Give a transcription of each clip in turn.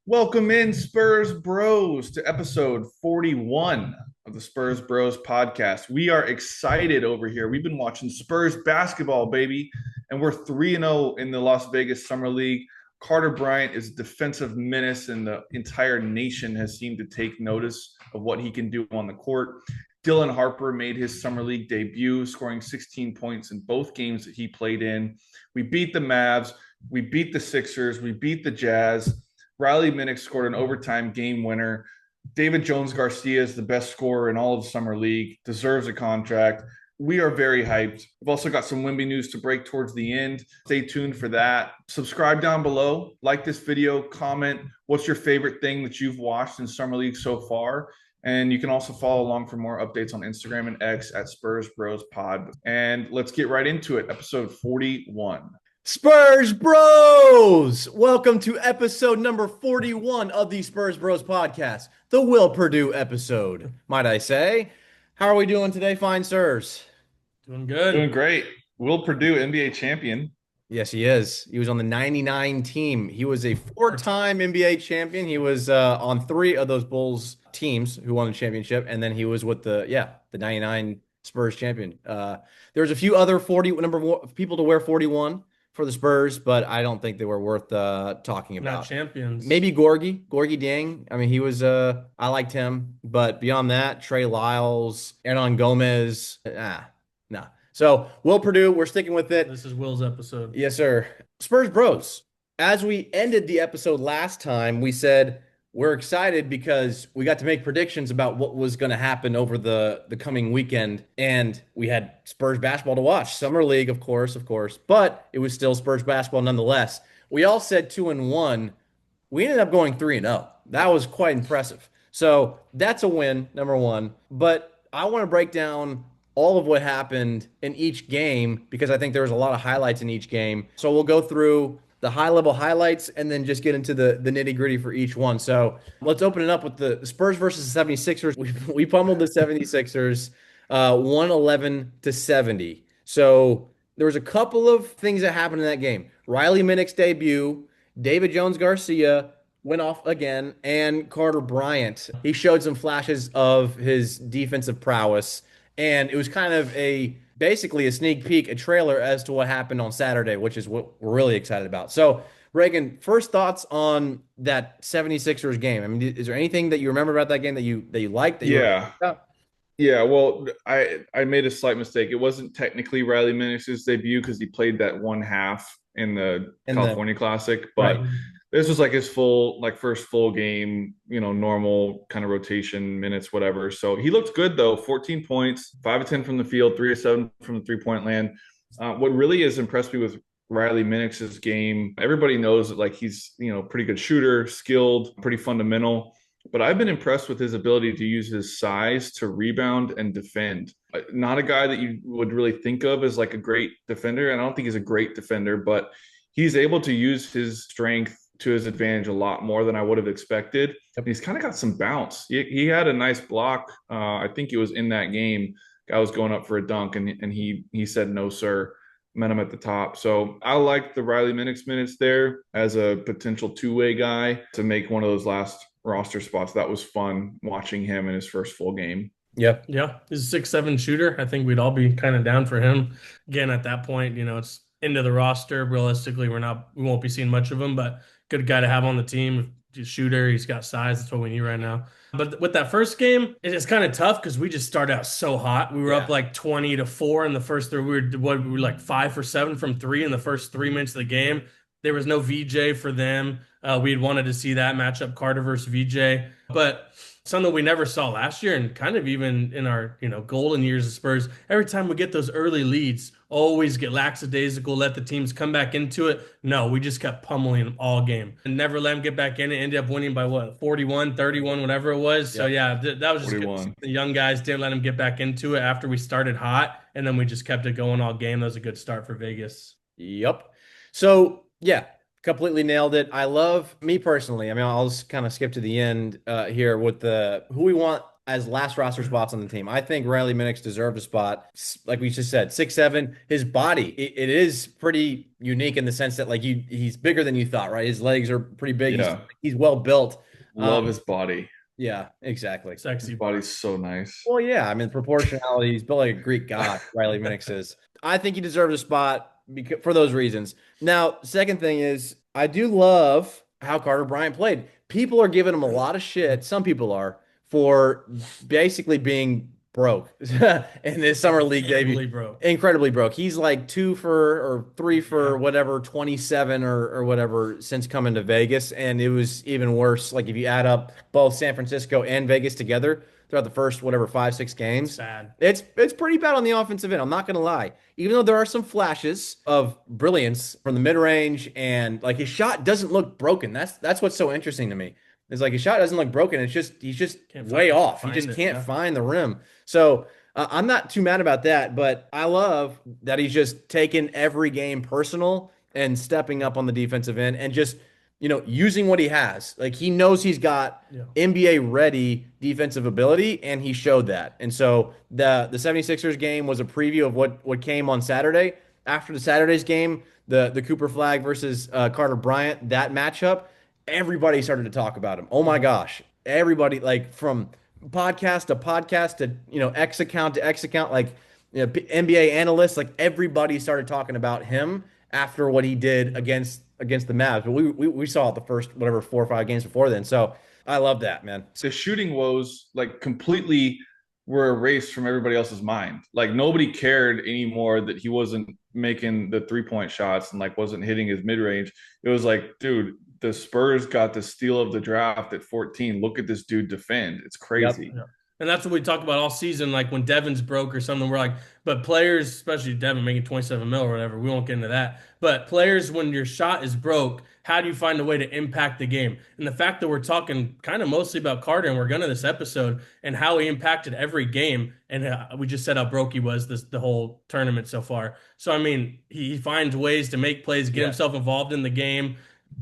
Welcome in, Spurs Bros, to episode 41 of the Spurs Bros podcast. We are excited over here. We've been watching Spurs basketball, baby, and we're 3-0 in the Las Vegas Summer League. Carter Bryant is a defensive menace, and the entire nation has seemed to take notice of what he can do on the court. Dylan Harper made his Summer League debut, scoring 16 points in both games that he played in. We beat the Mavs. We beat the Sixers. We beat the Jazz. Riley Minnick scored an overtime game winner. David Jones-Garcia is the best scorer in all of the Summer League, deserves a contract. We are very hyped. We've also got some Wemby news to break towards the end. Stay tuned for that. Subscribe down below. Like this video. Comment what's your favorite thing that you've watched in Summer League so far. And you can also follow along for more updates on Instagram and X at Spurs Bros Pod. And let's get right into it. Episode 41. Spurs Bros! Welcome to episode number 41 of the Spurs Bros podcast, the Will Purdue episode, might I say. How are we doing today, fine sirs? Doing good. Doing great. Will Purdue, NBA champion. Yes, he is. He was on the 99 team. He was a four-time NBA champion. He was on three of those Bulls teams who won the championship, and then he was with the 99 Spurs champion. There's a few other people to wear 41 for the Spurs, but I don't think they were worth talking about. Not champions. Maybe Gorgie Dang. I mean, he was I liked him, but beyond that, Trey Lyles, Hernan Gomez, nah. So Will Purdue, we're sticking with it. This is Will's episode. Yes, sir. Spurs Bros. As we ended the episode last time, we said we're excited because we got to make predictions about what was going to happen over the coming weekend. And we had Spurs basketball to watch. Summer League, of course, but it was still Spurs basketball nonetheless. We all said 2-1. We ended up going 3-0. That was quite impressive. So that's a win, number one. But I want to break down all of what happened in each game because I think there was a lot of highlights in each game. So we'll go through the high-level highlights and then just get into the nitty-gritty for each one. So let's open it up with the Spurs versus the 76ers. We pummeled the 76ers 111-70. So there was a couple of things that happened in that game. Riley Minnick's debut, David Jones-Garcia went off again, and Carter Bryant. He showed some flashes of his defensive prowess. And it was kind of basically a sneak peek, a trailer as to what happened on Saturday, which is what we're really excited about. So, Reagan, first thoughts on that 76ers game. I mean, is there anything that you remember about that game that you liked? Yeah, well, I made a slight mistake. It wasn't technically Riley Minnick's debut because he played that one half in the California Classic, but Right. this was like his first full game, normal kind of rotation minutes, whatever. So he looked good though. 14 points, 5 of 10 from the field, 3 of 7 from the 3-point land. What really has impressed me with Riley Minnick's game, everybody knows that he's pretty good shooter, skilled, pretty fundamental. But I've been impressed with his ability to use his size to rebound and defend. Not a guy that you would really think of as like a great defender. And I don't think he's a great defender, but he's able to use his strength to his advantage a lot more than I would have expected. And he's kind of got some bounce. He had a nice block. I think it was in that game. Guy was going up for a dunk, and he said, "No, sir." Met him at the top. So I like the Riley Minnick's minutes there as a potential two-way guy to make one of those last roster spots. That was fun watching him in his first full game. Yep. Yeah. He's a 6'7" shooter. I think we'd all be kind of down for him. Again, at that point, it's into the roster. Realistically, we won't be seeing much of him, but good guy to have on the team. He's a shooter. He's got size. That's what we need right now. But with that first game, it's kind of tough because we just started out so hot. We were up like 20-4 in the first three. We were like 5 for 7 from three in the first 3 minutes of the game. There was no VJ for them. We had wanted to see that matchup, Carter versus VJ. But something we never saw last year, and kind of even in our golden years of Spurs, every time we get those early leads, always get lackadaisical, let the teams come back into it. No, we just kept pummeling them all game and never let them get back in it. Ended up winning by 41, 31, whatever it was. So that was just 41. good. The young guys didn't let them get back into it after we started hot, and then we just kept it going all game. That was a good start for Vegas. Yep. So, completely nailed it. I love, me personally, I mean, I'll just kind of skip to the end here with who we want as last roster spots on the team. I think Riley Minix deserved a spot. Like we just said, 6'7". His body, it is pretty unique in the sense that like he's bigger than you thought, right? His legs are pretty big. Yeah. He's well built. Love his body. Yeah, exactly. His Sexy. body's so nice. Well, yeah, I mean proportionality. He's built like a Greek god. Riley Minix is. I think he deserves a spot because, for those reasons. Now, second thing is I do love how Carter Bryant played. People are giving him a lot of shit. Some people are for basically being broke in this summer league debut. Incredibly broke. Incredibly broke. He's like 2 for or 3 for whatever 27 or whatever since coming to Vegas, and it was even worse. Like if you add up both San Francisco and Vegas together throughout the first whatever 5-6 games, Sad. it's pretty bad on the offensive end. I'm not gonna lie. Even though there are some flashes of brilliance from the mid range and like his shot doesn't look broken. That's what's so interesting to me. It's like his shot doesn't look broken. It's just he's just way off. He just can't find the rim. So I'm not too mad about that, but I love that he's just taking every game personal and stepping up on the defensive end and just using what he has. Like he knows he's got NBA ready defensive ability, and he showed that. And so the 76ers game was a preview of what came on Saturday. After the Saturday's game, the Cooper Flag versus Carter Bryant, that matchup, everybody started to talk about him. Oh my gosh. Everybody, like from podcast to X account to X account, like NBA analysts, like everybody started talking about him after what he did against the Mavs. But we saw it the first whatever 4 or 5 games before then. So I love that, man. The shooting woes like completely were erased from everybody else's mind. Like nobody cared anymore that he wasn't making the 3-point shots and like wasn't hitting his mid range. It was like, dude, the Spurs got the steal of the draft at 14. Look at this dude defend. It's crazy. Yep. And that's what we talk about all season. Like when Devin's broke or something, we're like, but players, especially Devin making 27 mil or whatever, we won't get into that. But players, when your shot is broke, how do you find a way to impact the game? And the fact that we're talking kind of mostly about Carter, and we're going to this episode, and how he impacted every game. And we just said how broke he was the whole tournament so far. So, I mean, he finds ways to make plays, get himself involved in the game.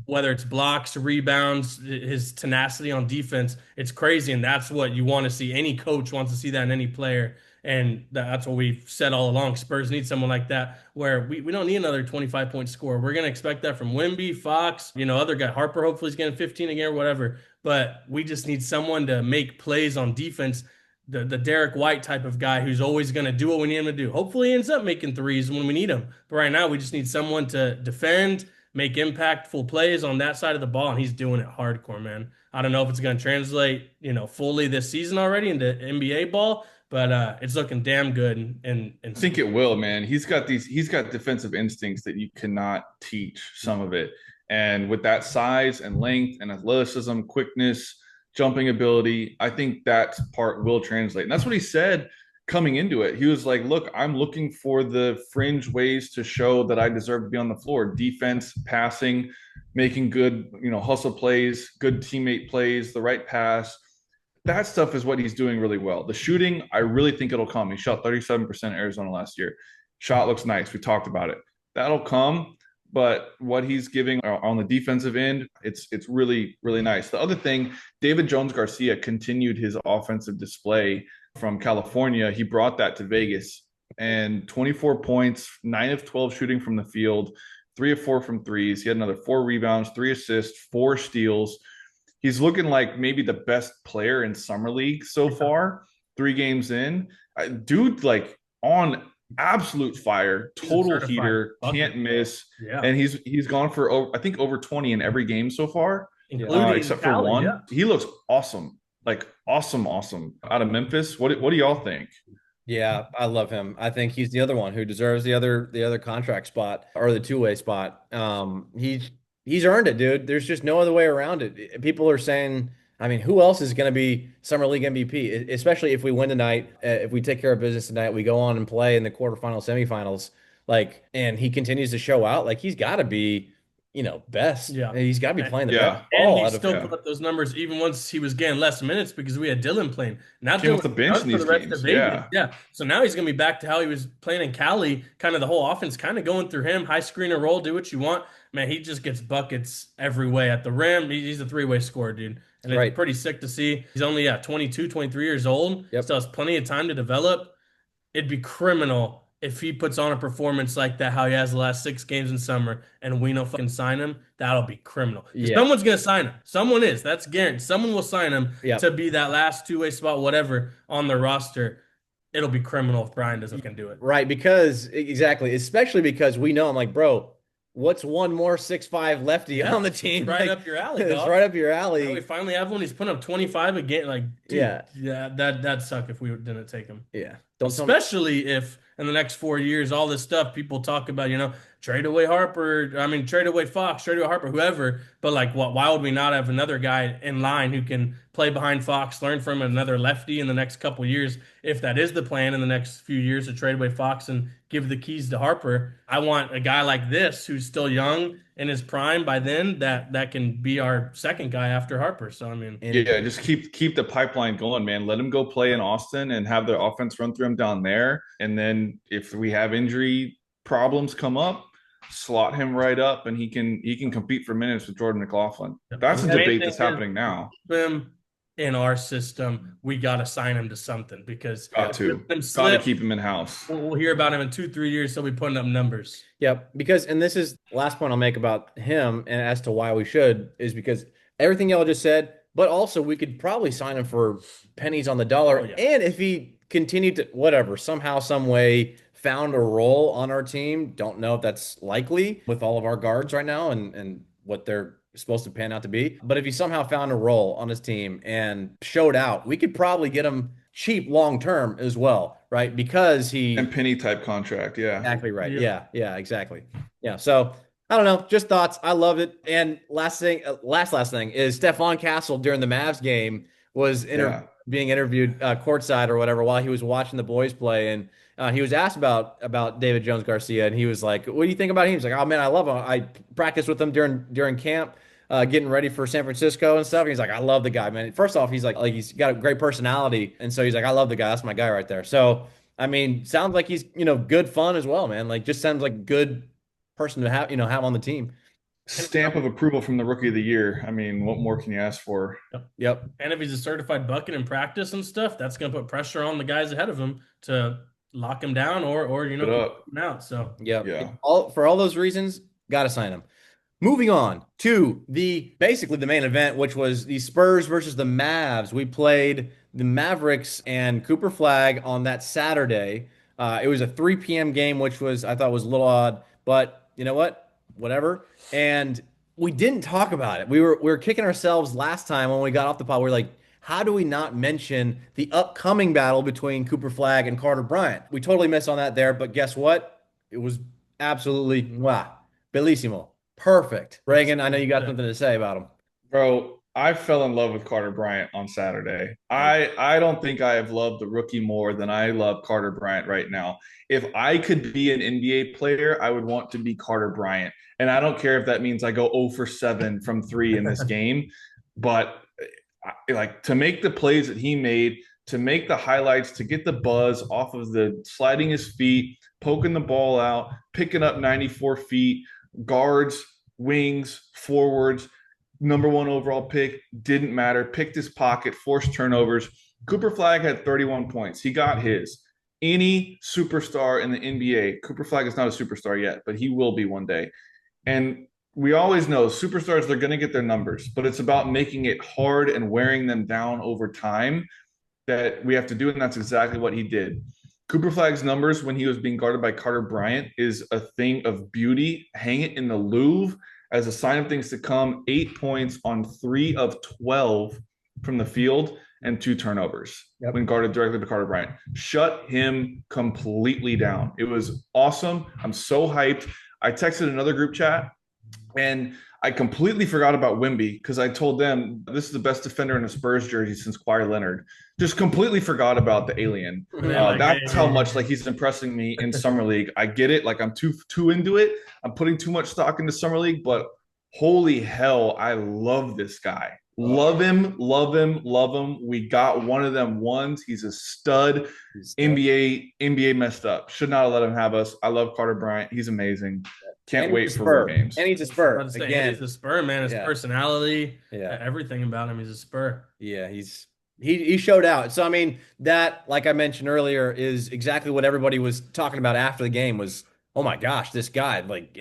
Whether it's blocks, rebounds, his tenacity on defense, it's crazy. And that's what you want to see. Any coach wants to see that in any player. And that's what we've said all along. Spurs need someone like that where we don't need another 25-point scorer. We're going to expect that from Wemby, Fox, other guy. Harper, hopefully he's getting 15 again or whatever. But we just need someone to make plays on defense. The Derek White type of guy who's always going to do what we need him to do. Hopefully he ends up making threes when we need him. But right now we just need someone to defend, make impactful plays on that side of the ball, and he's doing it hardcore, man. I don't know if it's going to translate, fully this season already into NBA ball, but it's looking damn good. And I think it will, man. He's got defensive instincts that you cannot teach some of it. And with that size and length and athleticism, quickness, jumping ability, I think that part will translate. And that's what he said coming into it. He was like, look, I'm looking for the fringe ways to show that I deserve to be on the floor. Defense, passing, making good, hustle plays, good teammate plays, the right pass. That stuff is what he's doing really well. The shooting, I really think it'll come. He shot 37% Arizona last year. Shot looks nice. We talked about it. That'll come. But what he's giving on the defensive end, it's really, really nice. The other thing, David Jones-Garcia continued his offensive display from California. He brought that to Vegas, and 24 points, 9 of 12 shooting from the field, 3 of 4 from threes. He had another 4 rebounds, 3 assists, 4 steals. He's looking like maybe the best player in summer league so far, 3 games in. Dude, like on absolute fire, total heater, can't miss. Yeah. And he's gone for I think over 20 in every game so far, except for one. Yeah. He looks awesome. Like awesome out of Memphis. What do y'all think? Yeah, I love him. I think he's the other one who deserves the other contract spot or the two-way spot. He's earned it, dude. There's just no other way around it. People are saying, I mean, who else is going to be Summer League MVP, especially if we win tonight, if we take care of business tonight, we go on and play in the quarterfinals, semifinals, and he continues to show out, like he's got to be, best. Yeah. He's got to be playing the best ball. And he still put up those numbers even once he was getting less minutes because we had Dylan playing. Now Dylan's off the bench in these games. Yeah. So now he's going to be back to how he was playing in Cali, kind of the whole offense kind of going through him, high screener roll, do what you want. man, he just gets buckets every way at the rim. He's a three-way scorer, dude. And it's Right. pretty sick to see. He's only, 22, 23 years old. Yep. Still has plenty of time to develop. It'd be criminal if he puts on a performance like that, how he has the last 6 games in summer, and we don't fucking sign him. That'll be criminal. Because Yeah. someone's gonna sign him. Someone is. That's guaranteed. Someone will sign him Yep. to be that last two-way spot, whatever, on the roster. It'll be criminal if Brian doesn't fucking do it. Right, because exactly, especially because we know, I'm like, bro, what's one more 6'5" lefty on the team? It's right Like, up your alley, it's dog. right up your Now we alley. finally have one. He's putting up 25 again. Like, dude, Yeah. that'd suck if we didn't take him. Yeah. Don't tell me. Especially if in the next 4 years, all this stuff people talk about, trade away Harper. I mean, trade away Fox, trade away Harper, whoever. But like, what? Why would we not have another guy in line who can play behind Fox, learn from another lefty in the next couple years? If that is the plan in the next few years to trade away Fox and give the keys to Harper, I want a guy like this who's still young in his prime by then that can be our second guy after Harper. So I mean, Yeah, just keep the pipeline going, man. Let him go play in Austin and have the offense run through him down there. And then if we have injury problems come up, slot him right up, and he can compete for minutes with Jordan McLaughlin. That's a The main debate thing that's happening now. him in our system, we got to sign him to something because Got to keep him in house. We'll hear about him in 2-3 years. He'll be putting up numbers. Yep. Because, and this is the last point I'll make about him and as to why we should, is because everything y'all just said, but also we could probably sign him for pennies on the dollar. Oh, yeah. And if he continued to, whatever, somehow, some way found a role on our team, don't know if that's likely with all of our guards right now and what they're supposed to pan out to be. But if he somehow found a role on his team and showed out, we could probably get him cheap long term as well, right? Because he and penny type contract, yeah. Exactly right. Yeah, exactly. Yeah. So I don't know, just thoughts. I loved it. And last thing is Stephon Castle during the Mavs game was being interviewed courtside or whatever while he was watching the boys play, and he was asked about David Jones-Garcia, and he was like, "What do you think about him?" He's like, "Oh man, I love him. I practiced with him during camp." Getting ready for San Francisco and stuff. And he's like, I love the guy, man. First off, he's like he's got a great personality. And so he's like, I love the guy. That's my guy right there. So, I mean, sounds like he's, good fun as well, man. Like, just sounds like a good person to have on the team. Stamp of approval from the rookie of the year. I mean, what more can you ask for? Yep. And if he's a certified bucket in practice and stuff, that's going to put pressure on the guys ahead of him to lock him down or keep him out. So, yeah. For all those reasons, got to sign him. Moving on to basically the main event, which was the Spurs versus the Mavs. We played the Mavericks and Cooper Flag on that Saturday. It was a 3 p.m. game, which I thought was a little odd, but you know what? Whatever. And we didn't talk about it. We were kicking ourselves last time when we got off the pod. We were like, how do we not mention the upcoming battle between Cooper Flag and Carter Bryant? We totally missed on that there, but guess what? It was absolutely bellissimo. Perfect. Reagan, I know you got something to say about him. Bro, I fell in love with Carter Bryant on Saturday. I don't think I have loved the rookie more than I love Carter Bryant right now. If I could be an NBA player, I would want to be Carter Bryant. And I don't care if that means I go 0 for 7 from 3 in this game. But like to make the plays that he made, to make the highlights, to get the buzz off of the sliding his feet, poking the ball out, picking up 94 feet, guards, wings, forwards, number 1 overall pick, didn't matter, picked his pocket, forced turnovers. Cooper Flag had 31 points. He got his. Any superstar in the NBA, Cooper Flag is not a superstar yet, but he will be one day. And we always know superstars, they're going to get their numbers, but it's about making it hard and wearing them down over time that we have to do, and that's exactly what he did. Cooper Flag's numbers when he was being guarded by Carter Bryant is a thing of beauty. Hang it in the Louvre as a sign of things to come. 8 points on 3 of 12 from the field and 2 turnovers when guarded directly by Carter Bryant. Shut him completely down. It was awesome. I'm so hyped. I texted another group chat, and I completely forgot about Wemby because I told them this is the best defender in a Spurs jersey since Kawhi Leonard. Just completely forgot about the alien. That's how much he's impressing me in Summer League. I get it. I'm too into it. I'm putting too much stock into Summer League, but holy hell, I love this guy. Love him, love him, love him. We got one of them ones. He's a stud. He's NBA messed up. Should not have let him have us. I love Carter Bryant. He's amazing. Can't and he's wait a for more Spur. games. And he's a I was about Spur. to say, and he's Again, a Spur, man. His yeah. personality, Yeah. everything about him, he's a Spur. Yeah, he showed out. So I mean, that, like I mentioned earlier, is exactly what everybody was talking about after the game was, oh my gosh, this guy, like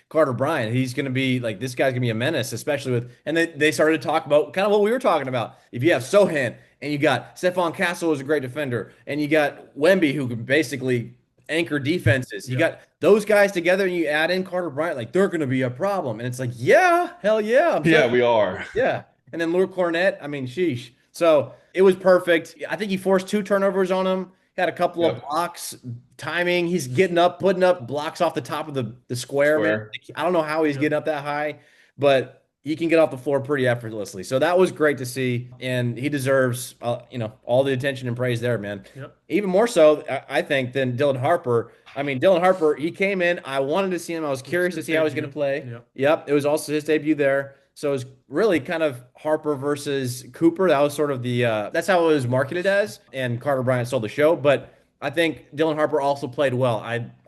Carter Bryant, he's gonna be like this guy's gonna be a menace, especially with and they started to talk about kind of what we were talking about. If you have Sohan and you got Stephon Castle who's a great defender, and you got Wemby who can basically anchor defenses. You Yeah. got those guys together and you add in Carter Bryant, like they're gonna be a problem. And it's like, yeah, hell yeah. I'm Yeah, so we are. yeah. And then Luke Cornett, I mean, sheesh. So it was perfect. I think he forced two turnovers on him. He had a couple of Yep. blocks, timing. He's getting up, putting up blocks off the top of the square, man. Square. I don't know how he's Yep. getting up that high, but he can get off the floor pretty effortlessly. So that was great to see, and he deserves, all the attention and praise there, man. Yep. Even more so, I think, than Dylan Harper. I mean, Dylan Harper, he came in. I wanted to see him. I was curious to see how he was going to play. Yep. Yep, it was also his debut there. So it was really kind of Harper versus Cooper. That was sort of that's how it was marketed as, and Carter Bryant stole the show. But I think Dylan Harper also played well.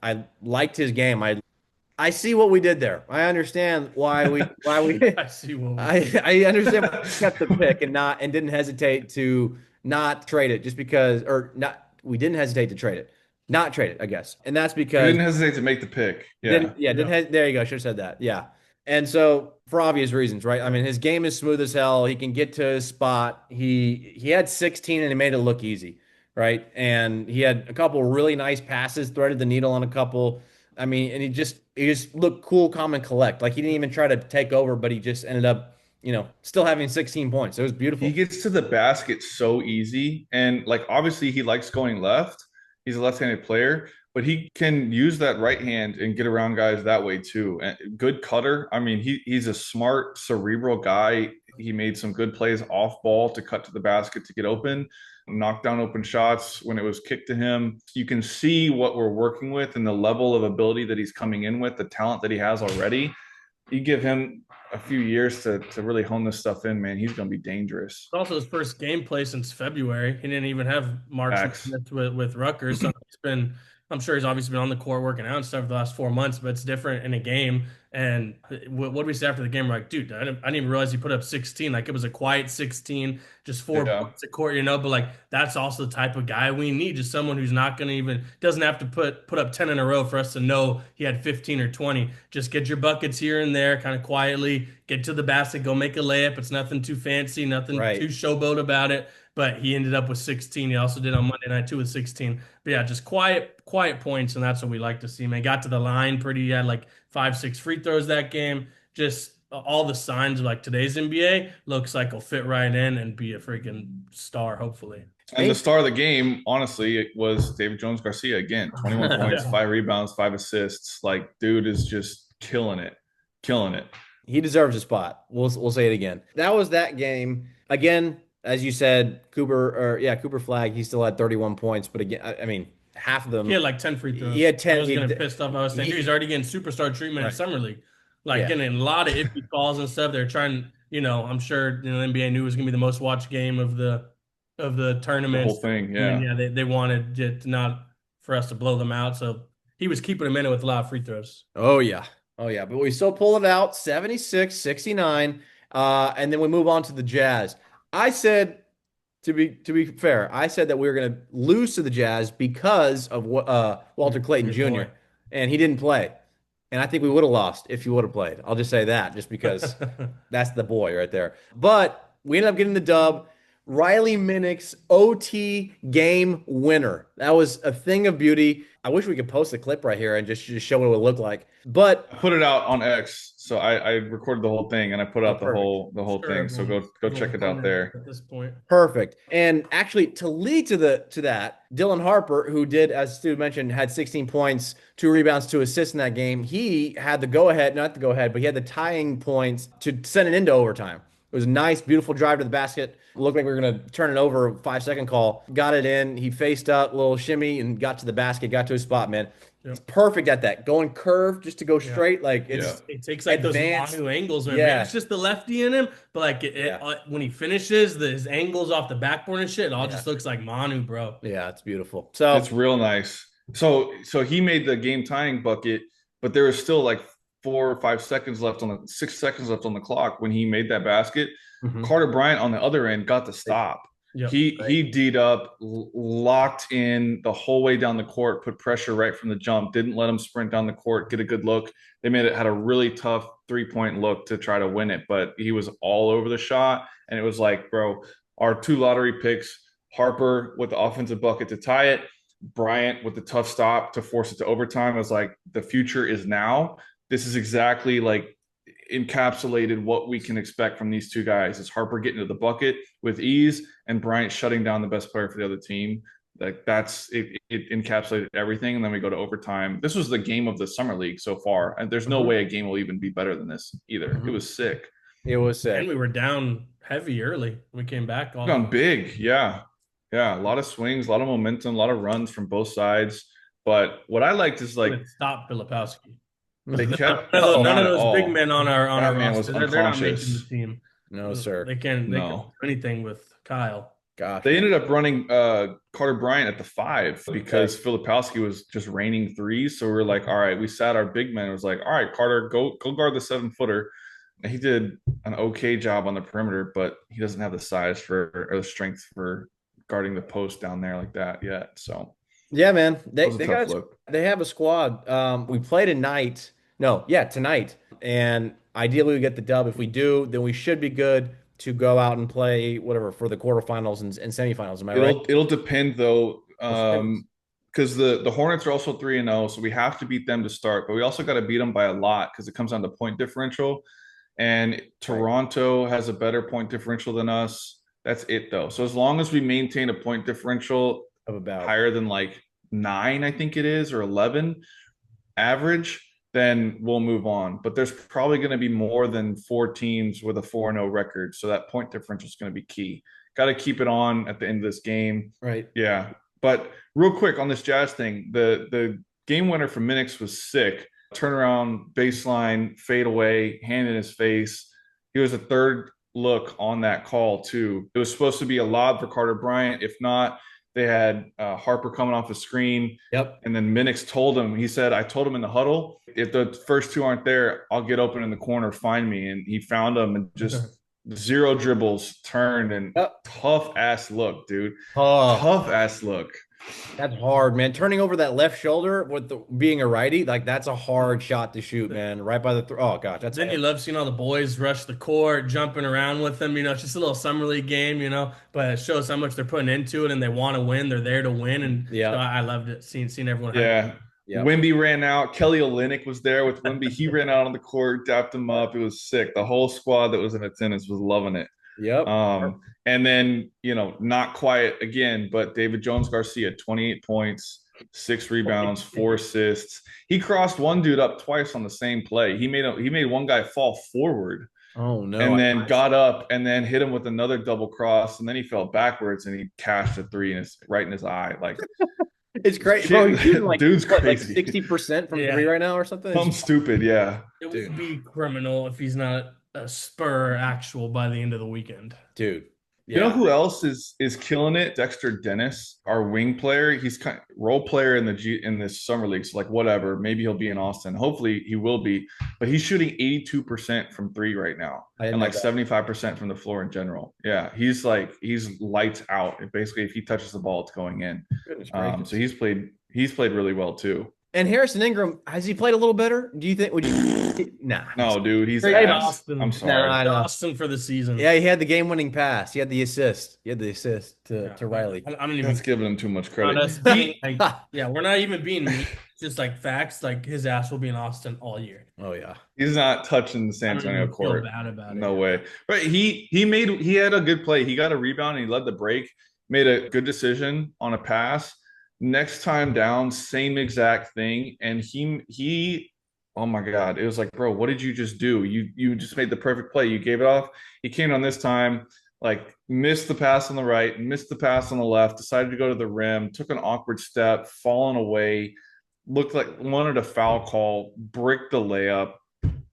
I liked his game. I see what we did there. I understand why we I see what I understand why we kept the pick and didn't hesitate to not trade it just because or not we didn't hesitate to trade it. Not trade it, I guess. And that's You because didn't hesitate to make the pick. Yeah. there you go. Should have said that. Yeah. And so for obvious reasons, right? I mean, his game is smooth as hell. He can get to his spot. He had 16 and he made it look easy, right? And he had a couple really nice passes, threaded the needle on a couple. I mean, and he just looked cool, calm, and collect. Like he didn't even try to take over, but he just ended up, still having 16 points. It was beautiful. He gets to the basket so easy. And like obviously he likes going left. He's a left-handed player, but he can use that right hand and get around guys that way too. And good cutter. I mean, he's a smart, cerebral guy. He made some good plays off ball to cut to the basket to get open, knock down open shots when it was kicked to him. You can see what we're working with and the level of ability that he's coming in with, the talent that he has already. You give him a few years to really hone this stuff in, man, he's going to be dangerous. It's also his first gameplay since February. He didn't even have March Facts. with Rutgers. So I'm sure he's obviously been on the court working out and stuff for the last 4 months, but it's different in a game. And what did we say after the game? We're like, dude, I didn't even realize he put up 16. Like it was a quiet 16, just 4 points at court, but like that's also the type of guy we need, just someone who's not going to even doesn't have to put up 10 in a row for us to know he had 15 or 20. Just get your buckets here and there, kind of quietly, get to the basket, go make a layup. It's nothing too fancy, nothing Right. too showboat about it. But he ended up with 16. He also did on Monday night too with 16. But yeah, just quiet points, and that's what we like to see. Man, got to the line pretty. He had like 5-6 free throws that game. Just all the signs of like today's NBA looks like he'll fit right in and be a freaking star, hopefully. And the star of the game, honestly, it was David Jones-Garcia again. 21 points, 5 rebounds, 5 assists. Like, dude is just killing it. Killing it. He deserves a spot. We'll say it again. That was that game. Again, as you said, Cooper Flag, he still had 31 points, but again, I mean, half of them. He had like 10 free throws. He had 10. I was getting pissed off. I was saying, dude, he's already getting superstar treatment in Summer League. Like getting a lot of iffy calls and stuff. They're trying, I'm sure the NBA knew it was gonna be the most watched game of the tournament. The whole thing, yeah. And they wanted it not for us to blow them out. So he was keeping them in it with a lot of free throws. Oh yeah. But we still pull it out, 76-69. And then we move on to the Jazz. I said, to be fair, I said that we were going to lose to the Jazz because of Walter Clayton Jr. And he didn't play. And I think we would have lost if he would have played. I'll just say that, just because that's the boy right there. But we ended up getting the dub. Riley Minnick's OT game winner. That was a thing of beauty. I wish we could post the clip right here and just show what it would look like. But I put it out on X, so I recorded the whole thing and I put out the whole Sure, thing. So go check it out there. At this point. Perfect. And actually, to lead to that, Dylan Harper, who did, as Stu mentioned, had 16 points, 2 rebounds, 2 assists in that game. He had the go-ahead, not the go-ahead, but he had the tying points to send it into overtime. It was a nice, beautiful drive to the basket. Looked like we were going to turn it over, 5-second call. Got it in. He faced up, little shimmy, and got to the basket, got to his spot, man. Yep. He's perfect at that. Going curve just to go Yeah. straight. Like Yeah. it's It takes like those advanced. Manu angles, man. Maybe it's Yeah. just the lefty in him, but like Yeah. when he finishes, his angles off the backboard and shit, it all Yeah. just looks like Manu, bro. Yeah. It's beautiful. It's So, real nice. So he made the game tying bucket, but there was still like 4 or 5 seconds left on the 6 seconds left on the clock when he made that basket. mhm. Carter Bryant on the other end got the stop. Yep. He D'd up, locked in the whole way down the court, put pressure right from the jump, didn't let him sprint down the court, get a good look. They had a really tough 3-point look to try to win it, but he was all over the shot. And it was like, bro, our 2 lottery picks, Harper with the offensive bucket to tie it, Bryant with the tough stop to force it to overtime. I was like, the future is now. This is exactly like encapsulated what we can expect from these two guys. Is Harper getting to the bucket with ease and Bryant shutting down the best player for the other team. Like it encapsulated everything. And then we go to overtime. This was the game of the summer league so far. And there's no Mhm. way a game will even be better than this either. It Mhm. was sick. It was And sick. we were down heavy early. We came back all Gone big. Yeah. Yeah. A lot of swings, a lot of momentum, a lot of runs from both sides. But what I liked is like it stopped Filipowski. they kept None not of at those big all. men on our That man was roster. They're not making the unconscious. team. No, sir. They can do No. anything with Kyle. Gosh, They man. ended up running Carter Bryant at the 5 because Filipowski was just raining threes. So we were like, all right, we sat our big man. It was like, all right, Carter, go guard the 7-footer. And he did an okay job on the perimeter, but he doesn't have the size for or the strength for guarding the post down there like that yet. So Yeah, man. that They was a they tough got look. they have a squad. We play tonight. No, yeah, tonight. And ideally we get the dub. If we do, then we should be good to go out and play whatever for the quarterfinals and semifinals. Am I right? It'll depend though, Semis. because the Hornets are also 3-0, so we have to beat them to start, but we also got to beat them by a lot because it comes down to point differential. And Right. Toronto has a better point differential than us. That's it though. So as long as we maintain a point differential Of about. higher than like 9, I think it is, or 11 average, then we'll move on. But there's probably going to be more than 4 teams with a 4-0 record. So that point differential is going to be key. Got to keep it on at the end of this game. Right. Yeah. But real quick on this Jazz thing, the game winner for Minix was sick. Turnaround, baseline, fade away, hand in his face. He was a third look on that call, too. It was supposed to be a lob for Carter Bryant. If not, they had Harper coming off the screen. Yep. And then Minix told him, he said, I told him in the huddle, if the first two aren't there, I'll get open in the corner, find me. And he found them and just zero dribbles, turned, and Yep. tough ass look, dude. Oh, Tough ass look. that's hard, man. Turning over that left shoulder with being a righty, like that's a hard shot to shoot, man. Right by the oh gosh, that's Then you love seeing all the boys rush the court, jumping around with them. It's just a little summer league game, but it shows how much they're putting into it and they want to win. They're there to win. And yeah, so I loved it, seeing everyone. Yeah. yeah. Wemby ran out. Kelly Olynyk was there with Wemby. He ran out on the court, dapped him up. It was sick. The whole squad that was in attendance was loving it. Yep. And then, not quiet again, but David Jones-Garcia, 28 points, 6 rebounds, 4 assists. He crossed one dude up twice on the same play. He made one guy fall forward. Oh no. And then got up and then hit him with another double cross. And then he fell backwards and he cashed a 3 right in his eye. Like, it's great, bro. He's shooting like, dude's what, like crazy. 60% from three right now or something. Something stupid, yeah. It would be criminal if he's not a Spur actual by the end of the weekend. Dude. You know who else is killing it? Dexter Dennis, our wing player. He's kind of role player in this summer league. So like whatever, maybe he'll be in Austin. Hopefully he will be. But he's shooting 82% from 3 right now, and like 75% from the floor in general. Yeah, he's lights out. Basically, if he touches the ball, it's going in. So he's played really well too. And Harrison Ingram, has he played a little better? Do you think? Would you? Nah. No, dude, he's Austin. I'm sorry. Austin for the season. Yeah, he had the game-winning pass. He had the assist. to Riley. I don't even. That's giving him too much credit. Yeah, we're not even being mean. Just like facts, like his ass will be in Austin all year. Oh yeah, he's not touching the San Antonio court. Feel bad about it. No way. But he had a good play. He got a rebound and he led the break. Made a good decision on a pass. Next time down, same exact thing. And he oh my God. It was like, bro, what did you just do? You just made the perfect play. You gave it off. He came on this time, like missed the pass on the right, missed the pass on the left, decided to go to the rim, took an awkward step, falling away, looked like wanted a foul call, bricked the layup.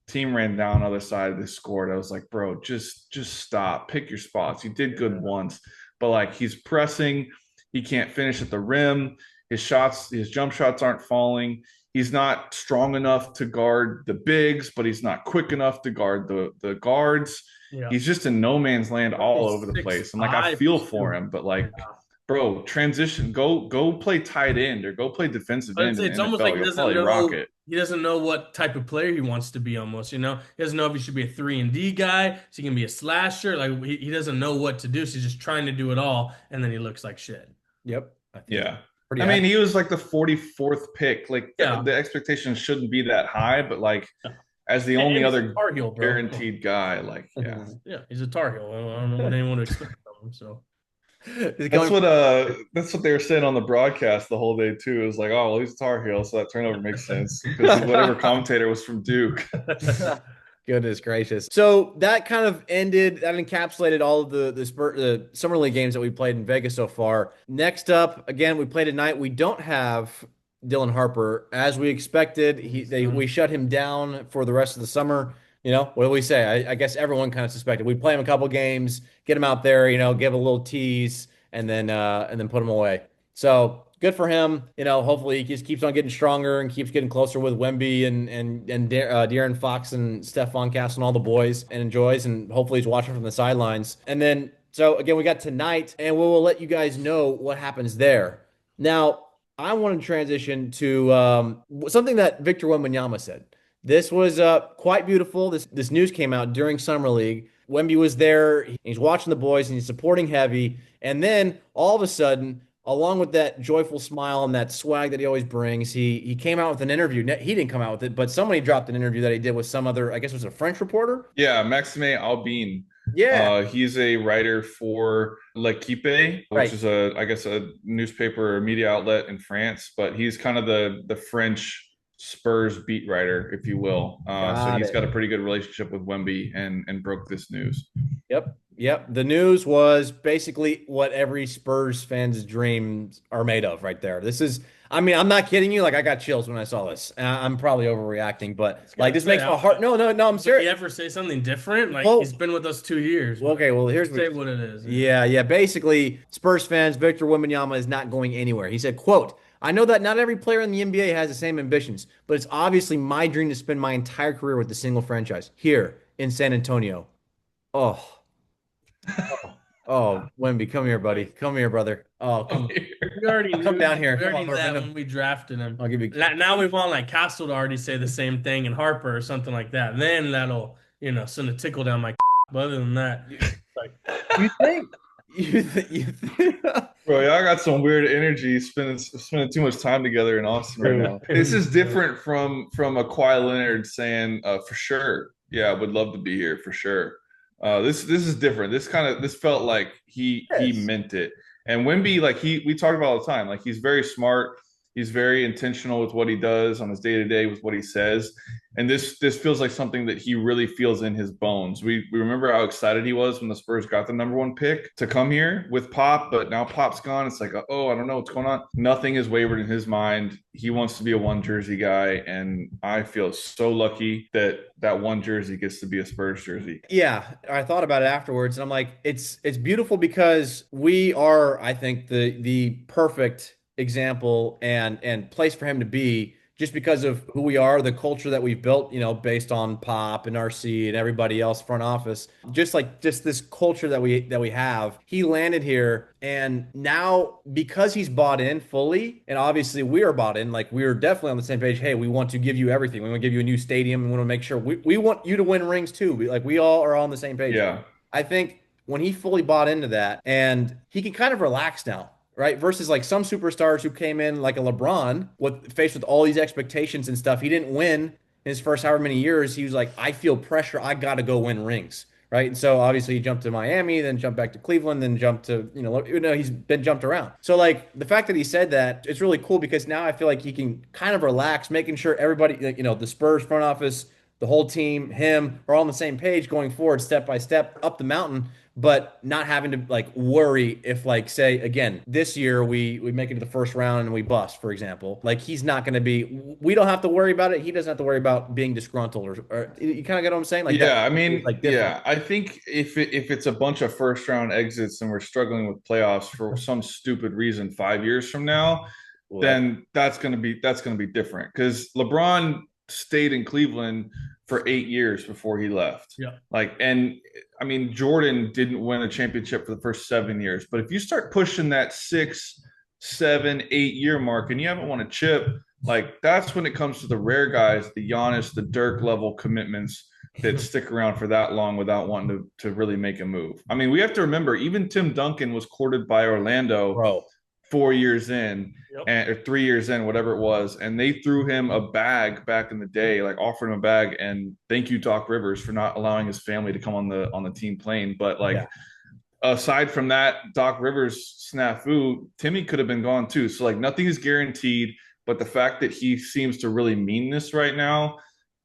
Team ran down the other side, they scored. I was like, bro, just stop. Pick your spots. You did good once, but like he's pressing, he can't finish at the rim. His jump shots aren't falling. He's not strong enough to guard the bigs, but he's not quick enough to guard the guards. Yeah. He's just in no man's land all He's over the place. And like I 6'5" feel too. for him, but like, Yeah. bro, transition, go play tight end or go play defensive But end in the it's almost like NFL. he You'll doesn't probably rock know it. he doesn't know what type of player he wants to be almost, you know? He doesn't know if he should be a 3-and-D guy, so he can be a slasher. Like he doesn't know what to do, so he's just trying to do it all, and then he looks like shit. Yep. I think Yeah. pretty I mean, accurate. he was like the 44th pick. Like Yeah. the expectation shouldn't be that high, but like Yeah. as the And only he's a other Tar Heel, bro. guaranteed guy, like yeah. Yeah, he's a Tar Heel. I don't know what anyone would expect from him. So He's going That's what they were saying on the broadcast the whole day too. It was like, oh well, he's a Tar Heel, so that turnover makes sense because whatever commentator was from Duke. Goodness gracious. So that kind of that encapsulated all of the summer league games that we played in Vegas so far. Next up, again, we played tonight. We don't have Dylan Harper as we expected. We shut him down for the rest of the summer. You know, what do we say? I guess everyone kind of suspected. We'd play him a couple games, get him out there, give a little tease, and then put him away. So good for him. Hopefully he just keeps on getting stronger and keeps getting closer with Wemby and De'Aaron Fox and Stephon Castle and all the boys and enjoys. And hopefully he's watching from the sidelines. And then, so again, we got tonight and we will let you guys know what happens there. Now, I want to transition to something that Victor Wembanyama said. This was quite beautiful. This news came out during Summer League. Wemby was there. He's watching the boys and he's supporting heavy. And then all of a sudden, along with that joyful smile and that swag that he always brings, he came out with an interview. He didn't come out with it, but somebody dropped an interview that he did with some other, I guess it was a French reporter. Yeah, Maxime Albin. Yeah. He's a writer for L'Equipe, which Right. is I guess a newspaper or media outlet in France, but he's kind of the French Spurs beat writer, if you will. So Got he's it. got a pretty good relationship with Wemby and broke this news. Yep. Yep. The news was basically what every Spurs fan's dreams are made of right there. I mean, I'm not kidding you. Like, I got chills when I saw this. I'm probably overreacting, but like, this makes my heart. No, no, no. I'm Did serious. he ever say something different? Like Well, he's been with us 2 years. okay. Well, here's Say what it is. Yeah, yeah. Basically, Spurs fans, Victor Wembanyama is not going anywhere. He said, quote, I know that not every player in the NBA has the same ambitions, but it's obviously my dream to spend my entire career with a single franchise here in San Antonio. Oh, oh, oh, Wemby, come here, buddy. Come here, brother. Oh, come, We already come knew, down here. we Come already on, knew that Marvin. when we drafted him. I'll give you. Now we want like Castle to already say the same thing and Harper or something like that. Then that'll, send a tickle down my. But other than that, like, You think? You think? Bro, y'all got some weird energy spending too much time together in Austin right now. This is different from a Kawhi Leonard saying for sure, yeah, I would love to be here for sure. This is different. This felt like he Yes. meant it. And Wemby, like we talk about all the time, like he's very smart. He's very intentional with what he does on his day to day with what he says. And this feels like something that he really feels in his bones. We remember how excited he was when the Spurs got the #1 pick to come here with Pop, but now Pop's gone. It's like, oh, I don't know what's going on. Nothing is wavered in his mind. He wants to be a one jersey guy, and I feel so lucky that one jersey gets to be a Spurs jersey. Yeah, I thought about it afterwards, and I'm like, it's beautiful because we are, I think, the perfect example and place for him to be just because of who we are, the culture that we've built, based on Pop and RC and everybody else front office. Just this culture that we have. He landed here and now because he's bought in fully, and obviously we are bought in, like we're definitely on the same page. Hey, we want to give you everything. We want to give you a new stadium. We want to make sure we want you to win rings too. We all are on the same page. Yeah. I think when he fully bought into that and he can kind of relax now, right? Versus like some superstars who came in like a LeBron faced with all these expectations and stuff. He didn't win in his first however many years. He was like, I feel pressure. I got to go win rings. Right. And so obviously he jumped to Miami, then jumped back to Cleveland, then jumped to, he's been jumped around. So like the fact that he said that, it's really cool because now I feel like he can kind of relax, making sure everybody, the Spurs front office, the whole team, him, are all on the same page going forward, step by step up the mountain. but not having to like worry if like say again this year we make it to the first round and we bust, for example. Like he's not going to be. We don't have to worry about it. He doesn't have to worry about being disgruntled or you kind of get what I'm saying? Like that Yeah, I is mean, like different. yeah, I think if it's a bunch of first round exits and we're struggling with playoffs for some stupid reason 5 years from now, Well, then that's gonna be different because LeBron stayed in Cleveland for 8 years before he left. Yeah. Like, and I mean, Jordan didn't win a championship for the first 7 years, but if you start pushing that 6, 7, 8 year mark and you haven't won a chip, like that's when it comes to the rare guys, the Giannis, the Dirk level commitments that stick around for that long without wanting to really make a move. I mean, we have to remember even Tim Duncan was courted by Orlando bro. 4 years in Yep. and or 3 years in, whatever it was, and they threw him a bag back in the day, like offered him a bag. And thank you, Doc Rivers, for not allowing his family to come on the team plane. But like Yeah. aside from that Doc Rivers snafu, Timmy could have been gone too. So like nothing is guaranteed, but the fact that he seems to really mean this right now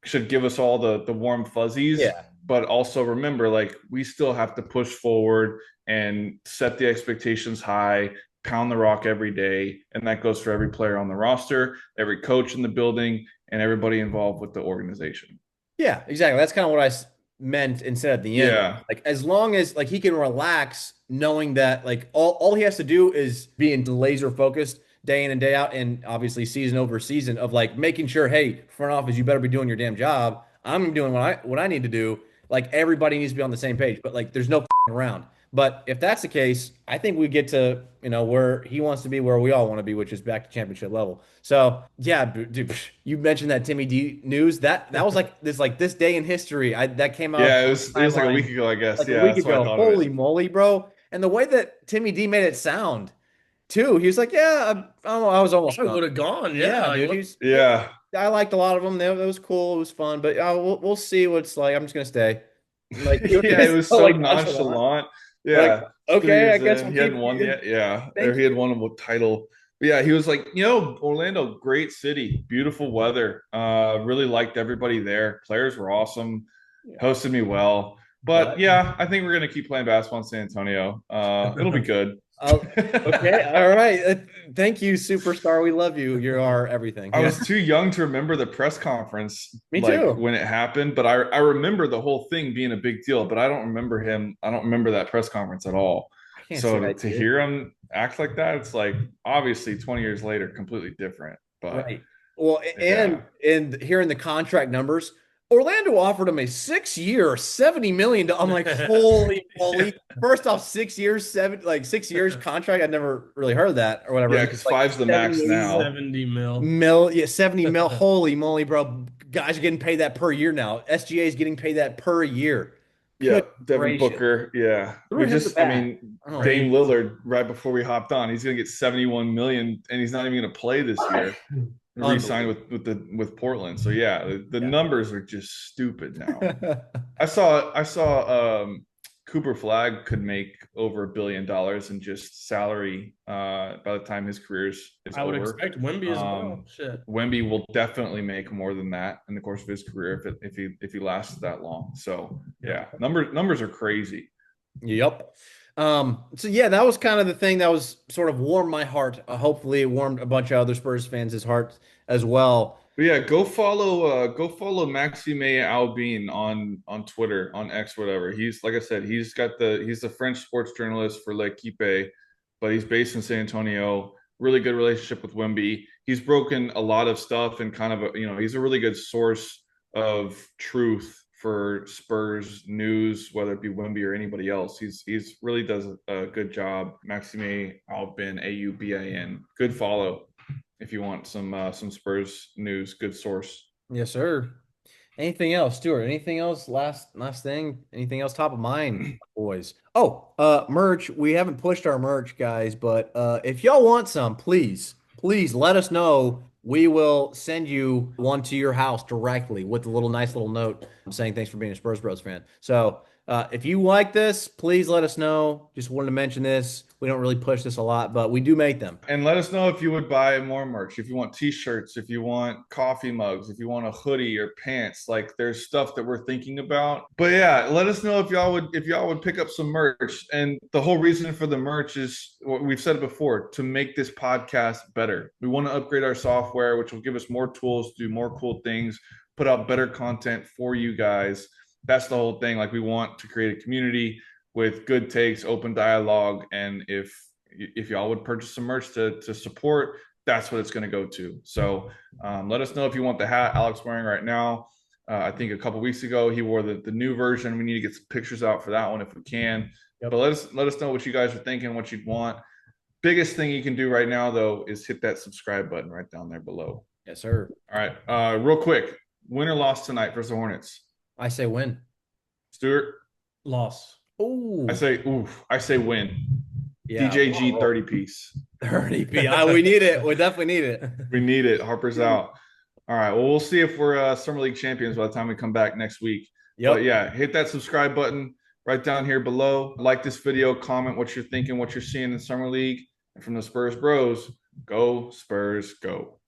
should give us all the warm fuzzies. Yeah. But also remember, like we still have to push forward and set the expectations high, pound the rock every day, and that goes for every player on the roster, every coach in the building, and everybody involved with the organization. Yeah, exactly. That's kind of what meant and said at the end. Yeah, Like as long as like he can relax knowing that like all he has to do is be in laser focused day in and day out and obviously season over season of like making sure, hey, front office, you better be doing your damn job. I'm doing what I need to do. Like everybody needs to be on the same page, but like there's no around. But if that's the case, I think we get to, where he wants to be, where we all want to be, which is back to championship level. So yeah, dude, you mentioned that Timmy D news. That was like this day in history. That came out yeah, it was like a week ago, I guess. like a Yeah, week that's what I ago. thought of it. Holy moly, bro! And the way that Timmy D made it sound too, he was like, "Yeah, I was almost I done." would have gone. Yeah. Yeah, Like, dude. what? Yeah, Yeah. I liked a lot of them. That was cool. It was fun, but we'll see what it's like. I'm just gonna stay. Like he Yeah, it was was so so like nonchalant. nonchalant. Like, Yeah, three okay, I years guess in, we'll he hadn't keep won you. yet. Yeah, or Thank he had you. won a title. But yeah, he was like, Orlando, great city, beautiful weather. Really liked everybody there. Players were awesome, Yeah. hosted me well. But But yeah, I think we're gonna keep playing basketball in San Antonio. It'll be good. okay, all right. Thank you, superstar. We love you. You are everything. I Yeah, was too young to remember the press conference me like too. when it happened, but I remember the whole thing being a big deal, but I don't remember him. I don't remember that press conference at all. I can't say So I to did. hear him act like that, it's like obviously 20 years later, completely different. But Right. Well, yeah, and hearing the contract numbers, Orlando offered him a 6 year, $70 million. I'm like, holy moly. First off, 6 years, 6 years contract. I'd never really heard that or whatever. yeah, And because it's like five's the max 70 now. 70 mil. yeah, 70 mil. Holy moly, bro. Guys are getting paid that per year now. SGA is getting paid that per year. Yeah, Good Devin gracious. Booker. Yeah, Threw him the I bag. mean, I don't know. Dame Crazy. Lillard right before we hopped on, he's gonna get 71 million, and he's not even gonna play this year. Re-signed Unbelievable. with Portland. So yeah, the Yeah. numbers are just stupid now. I saw Cooper Flag could make over $1 billion in just salary by the time his career is I would over. expect Wemby as well. Shit. Wemby will definitely make more than that in the course of his career if he lasts that long. So yeah, numbers are crazy. Yep. So yeah, that was kind of the thing that was sort of warmed my heart. Hopefully it warmed a bunch of other Spurs fans' hearts as well. But yeah, go follow Maxime Albin on Twitter, on X, whatever. He's like I said, he's the French sports journalist for L'Equipe, but he's based in San Antonio. Really good relationship with Wemby. He's broken a lot of stuff and kind of he's a really good source of truth for Spurs news, whether it be Wemby or anybody else. He's really does a good job. Maxime Albin, Aubin, good follow if you want some Spurs news, good source. Yes, sir. Anything else, Stuart? Anything else? Last thing. Anything else top of mind, boys? Oh, merch. We haven't pushed our merch, guys, but if y'all want some, please let us know. We will send you one to your house directly with a nice little note saying thanks for being a Spurs Bros fan. So If you like this, please let us know. Just wanted to mention this. We don't really push this a lot, but we do make them. And let us know if you would buy more merch, if you want t-shirts, if you want coffee mugs, if you want a hoodie or pants. Like there's stuff that we're thinking about. But yeah, let us know if y'all would pick up some merch. And the whole reason for the merch is what we've said before, to make this podcast better. We want to upgrade our software, which will give us more tools to do more cool things, put out better content for you guys. That's the whole thing. Like we want to create a community with good takes, open dialogue, and if y'all would purchase some merch to support, that's what it's going to go to. So let us know if you want the hat Alex wearing right now. I think a couple weeks ago he wore the new version. We need to get some pictures out for that one if we can. Yep. But let us know what you guys are thinking, what you'd want. Biggest thing you can do right now though is hit that subscribe button right down there below. Yes, sir. All right, real quick, win or loss tonight versus the Hornets? I say win. Stuart? Loss. Ooh. I say win. Yeah, DJG 30 piece. 30 piece. We need it. We definitely need it. We need it. Harper's out. All right. Well, we'll see if we're Summer League champions by the time we come back next week. Yep. But yeah, hit that subscribe button right down here below. Like this video, comment what you're thinking, what you're seeing in Summer League. And from the Spurs Bros, go Spurs, go.